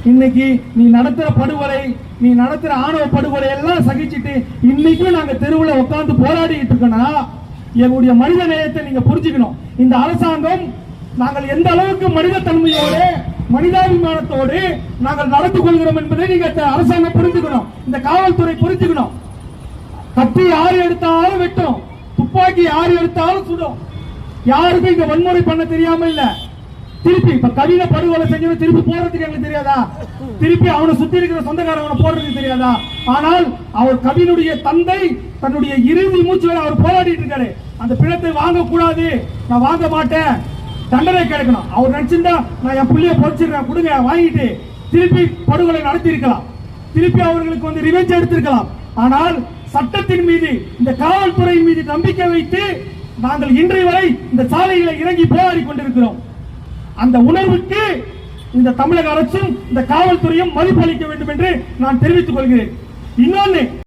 இன்னைக்கு நீ நடத்துற படுகொலை, நீ நடத்துற ஆணவ படுகொலை எல்லாம் சகிச்சுட்டு இன்னைக்கும் நாங்க தெருவில் உட்கார்ந்து போராடிட்டு இருக்கோம்னா எங்களுடைய மனித நேயத்தை நீங்க புரிஞ்சுக்கணும். இந்த அரசாங்கம் நாங்கள் எந்த அளவுக்கு மனித தன்மையோடு மனிதாபிமானத்தோடு நாங்கள் நடந்து கொள்கிறோம் என்பதை நீங்க அரசாங்கம் புரிஞ்சுக்கணும். இந்த காவல்துறை புரிஞ்சுக்கணும். கத்தி யாரு எடுத்தாலும் வெட்டும், துப்பாக்கி யாரு எடுத்தாலும் சுடும். யாருக்கும் இங்க வன்முறை பண்ண தெரியாம இல்ல. திருப்பி இப்ப கவிதை படுகொலை செஞ்சவன் திருப்பி போறதுக்கு எங்களுக்கு தெரியாதா? திருப்பி அவனை சுத்தி இருக்கிற சொந்தக்காரவனை போடுறதுக்கு தெரியாதா? ஆனால் அவர் கவினுடைய தந்தை தன்னுடைய இறுதி மூச்சு வரை அவர் போராடிட்டு இருக்காரு. அந்த பிணத்தை வாங்க கூடாது, நான் வாங்க மாட்டேன், தண்டனை கிடைக்கணும். அவர் நினைச்சிருந்தா நான் என் புள்ளிய பொறிச்சிடுறேன் கொடுங்க வாங்கிட்டு திருப்பி படுகொலை நடத்தி இருக்கலாம், திருப்பி அவர்களுக்கு வந்து ரிவெஞ்ச் எடுத்திருக்கலாம். ஆனால் சட்டத்தின் மீது இந்த காவல்துறையின் மீது நம்பிக்கை வைத்து நாங்கள் இன்றைய வரை இந்த சாலைகளை இறங்கி போராடி கொண்டிருக்கிறோம். அந்த உணர்வுக்கு இந்த தமிழக அரசும் இந்த காவல்துறையும் மதிப்பளிக்க வேண்டும் என்று நான் தெரிவித்துக் கொள்கிறேன். இன்னொன்னு